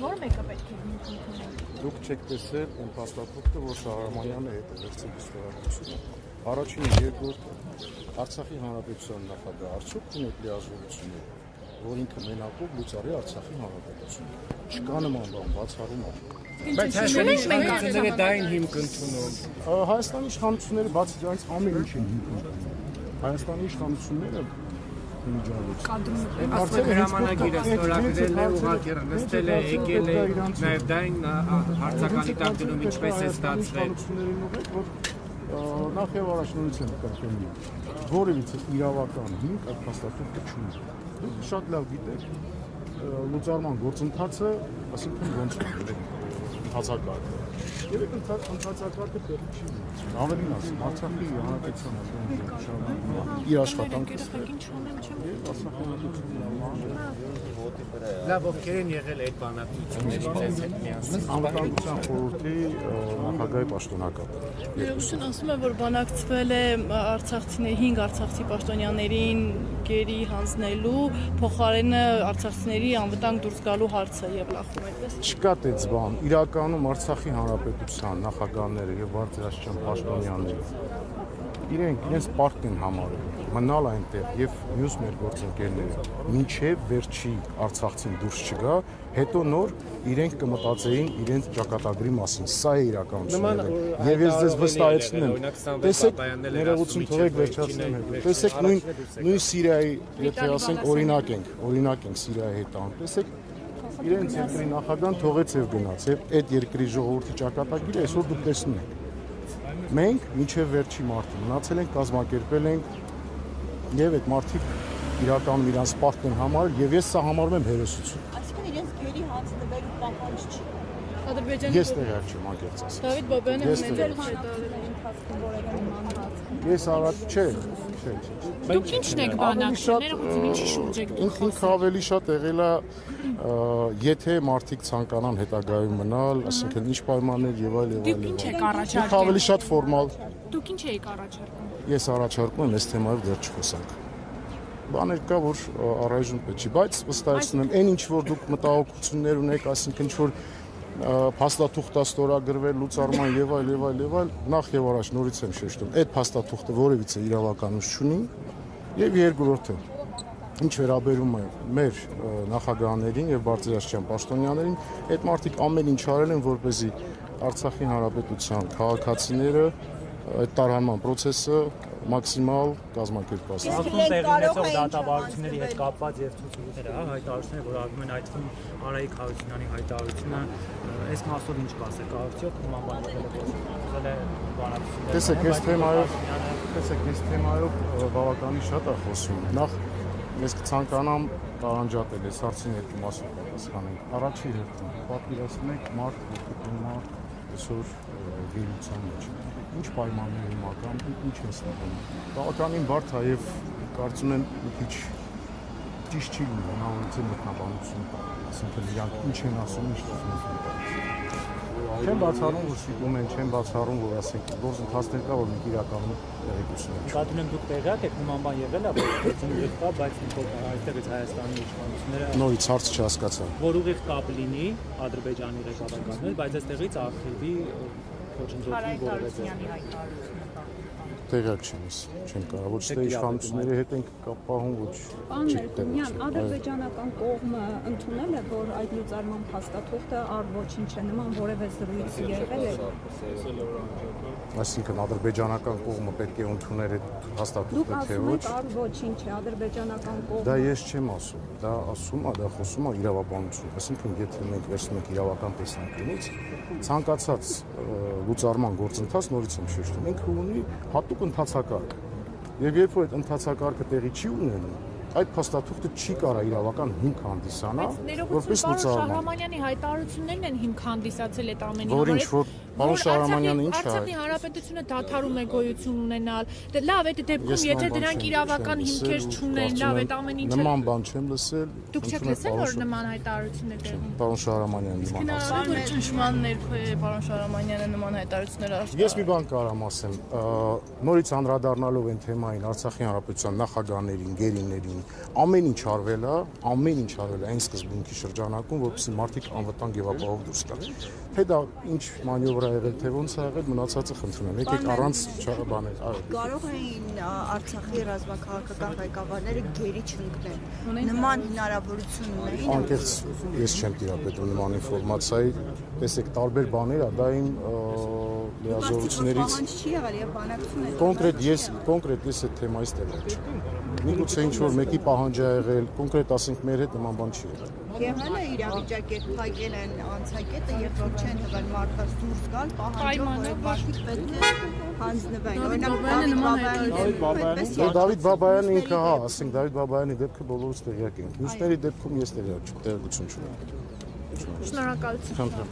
որ մեկը պետք է ընդունել։ Դուք չեք տեսել այն փաստաթուղթը, որ Շահրամանյանը հետ է վերցրել ստորագրությունը։ Առաջին երկրորդ Արցախի հանրապետության նախագահ արդյոք ունեք լիազորություններ, որ ինքը մենակով լուծարի Արցախի հանրապետությունը։ Չկա նման բան, բացառում է։ Բայց Հայաստանի իշխանությունները դա են հիմք ընդունում։ Հայաստանի իշխանությունները բացի դրանից ամեն ինչ են հիմք ընդունում։ Հայաստանի իշխանությունները Ասում հրամանագիրը ստորագրել է, ուղղակի նստել է, եկել է, նաև դա են հարցականի տակ դնում ինչպես է ստացվել։ Նախ եւ առաջ նույնիսկ եմ կրկնում, որևիցե իրավական հիմք այդ փաստաթուղթը չունի։ Դուք շատ լավ գիտեք լուծարման գործընթացը, ասինքն ոնց է ընթացակարգը։ Եվ այդ ընթացակարգը տեղի չի ունեցել։ Ավելին ասեմ, Արցախի հանրապետության իր աշխատանքը Լավ, ովքեր են եղել այդ բանակցությունների ձեզ հետ միասին։ Անվտանգության խորհրդի նախագահի պաշտոնակատը։ Ներողություն, ասում է, որ բանակցվել է 5 արցախցի պաշտոնյաներին գերի հանձնելու, փոխարենը արցախցիների անվտանգ դուրս գալու հարցը եւ լախում այդպես։ Չկա դες բան, իրականում Արցախի հանրապետության նախագահները եւ բարձրաստիճան պաշտոնյաները իրենց պարտք են համարել մնալ այնտեղ եւ մյուս մեր գործընկերները մինչեւ վերջի արցախցին դուրս չգա, հետո նոր իրենք կմտածեին իրենց ճակատագրի մասին։ Սա է իրականությունը։ Եվ ես ձեզ վստահեցնում եմ, տեսեք, ներողություն թողեք վերջացնեմ հետո։ Տեսեք նույն Սիրիայի, եթե ասենք օրինակ ենք Սիրիայի հետ ան։ Տեսեք իրենց երկրի նախագահան թողեց եւ գնաց եւ այդ երկրի ժողովրդի ճակատագիրը այսօր դուք տեսնում եք։ Մենք մինչև վերջի մարտը մնացել ենք, կազմակերպել ենք եւ այդ մարտիկ իրականում իրանց պարտք են համարել եւ ես սա համարում եմ հերոսություն։ Այսինքն իրենց գերի հանձնվելու պահանջ չի։ Ադրբեջանի Ես տեղյակ չեմ անկեղծ ասած։ Դավիթ Բաբյանը Ձեր հանձնվելու ընթացքում որևէ նման հարց։ Ես առաջ չէ։ Դուք ի՞նչն եք բանակցել, ինչի շուրջ եք դուք ինքը ավելի շատ եղել է եթե մարդիկ ցանկանան հետագայում մնալ, ասինքն ինչ պայմաններ եւ այլ եւ այլ։ Դուք ինչ եք առաջարկել։ Ինքը ավելի շատ ֆորմալ։ Դուք ինչ եք առաջարկում։ Ես առաջարկում եմ այս թեմայով դեռ չխոսանք։ Բաներ կա, որ առայժմ պետք չի, բայց վստահեցնում եմ, այն ինչ որ դուք մտահոգություններ ունեք, ասինքն ինչ որ փաստաթուղթ ստորագրվել լուծարման եւ այլ, նախ եւ առաջ նորից եմ շեշտում, այդ փաստաթուղթը որևիցե իրավականություն չունի եւ երկրորդը ինչ վերաբերում է մեր նախագահներին եւ բարձրաստիճան պաշտոնյաներին, այդ մարդիկ ամեն ինչ արել են, որպեսզի Արցախի հանրապետության քաղաքացիները այդ տարհանման process-ը մաքսիմալ կազմակերպված։ Ասում տեղի ունեցող դատավարությունների հետ կապված եւ ցուցումները, հայտարարությունները, որ արվում են այդ թվում Արայիկ Հարությունյանի հայտարարությունը, այս մասով ինչ կասեք, արդյոք նման բան եղել է Տեսեք, այս թեմայով բավականին շատ է խոսում։ Նախ ես կցանկանամ տարանջատել այս հարցին երկու մասով պատասխանենք։ Առաջի հերթին պատկերացնում եք մարդ, այսօր գերության մեջ։ Ինչ պայմանների մակամ, ինչ է ստանում։ Բավականին բարդ է եւ կարծում եմ մի քիչ ճիշտ չի լինի անհավանության մեկնաբանություն տալ, ասինքն իրանք ինչ են ասում, ինչ տեսնում են։ Չեմ բացառում, որ սիտում են, չեմ բացառում, որ ասենք գործընթացներ կա, որ մենք իրականում տեղեկություն ունենք։ Կատուն եմ դուք տեղյակ եք, նման բան եղել է, որ գործընթաց կա, բայց այստեղից Հայաստանի իշխանությունները նորից հարց չհասկացա։ Որ ուղիղ կապ լինի Ադրբեջանի ղեկավարներ, բայց այստեղից արխիվի խոչընդոտի որևէ Տեղյակ չեմ կարող, ոչ թե իշխանությունների հետ ենք կապ պահում, ոչ Պարոն ադրբեջանական կողմը ընդունել է, որ այդ լուծարման փաստաթուղթը ոչինչ է նման որևէ զրույց եղել է։ Այսինքն ադրբեջանական կողմը պետք է ընդուներ այդ փաստաթուղթը, թե ոչ։ Դուք ասում եք ոչինչ է ադրբեջանական կողմը։ Դա ես չեմ ասում, դա խոսում է իրավաբանություն, այսինքն եթե մենք վերցնում ենք իրավական տեսանկյունից, ցանկացած լուծարման գործընթաց նորից եմ շեշտում, ինքը ունի հատուկ ընթացակարգ։ Եվ երբ որ այդ ընթացակարգը տեղի չի ունենում, այդ փաստաթուղթը չի կարող իրավական հիմք հանդիսանա, որպես լուծարման։ Շահրամանյանի հայտարարություններն են հիմք հանդիսացել այդ ամենի համար։ Որ ինչ որ Պարոն Շահրամանյանը ինչ է։ Արցախի հանրապետությունը դադարում է գոյություն ունենալ։ Դե լավ, այդ դեպքում եթե դրանք իրավական հիմքեր չունեն, լավ, այդ ամեն ինչը նման բան չեմ լսել։ Դուք չեք լսել, որ նման հայտարարություններ տեղում։ Պարոն Շահրամանյանը նման Հնարավոր է ճնշման ներքո է պարոն Շահրամանյանը նման հայտարարություններ արել։ Ես մի բան կարամ ասեմ, նորից անդրադառնալով այն թեմային Արցախի հանրապետության նախագահներին, գերիներին, ամեն ինչ արվել է, այն սկզբունքի շրջանակում, որովհետեւ մարդիկ անվտանգ եւ ապահով դուրս գան։ Թե դա ինչ մանևր ա եղել, թե ոնց ա եղել, մնացածը խնդրում եմ։ Եկեք առանց բաներ։ Կարող էին Արցախի ռազմաքաղաքական ղեկավարները գերի չընկնել։ Նման հնարավորություն ունեին։ Անկեղծ ես չեմ տիրապետում նման ինֆորմացիայի, տեսեք տարբեր բաներ ա, դա իմ լիազորություններից չի եղել եւ բանակցություն է։ կոնկրետ ես այդ թեմայից տեղյակ չեմ։ Միգուցե ինչ որ մեկի պահանջ ա եղել, կոնկրետ ասենք մեր հետ նման բան չի եղել։ Եղել է իրավիճակ, երբ փակել են անցակետը, երբ որ չեն թվել մարդկանց դուրս գալ, պահանջով, որ մարդիկ պետք է հանձնվեն։ Օրինակ Դավիթ Բաբայանը ինքը, հա, ասենք Դավիթ Բաբայանի դեպքը բոլորս տեղյակ ենք։ Մյուսների դեպքում ես տեղյակ չեմ, տեղեկություն չունեմ։ Շնորհակալություն։ Խնդրեմ։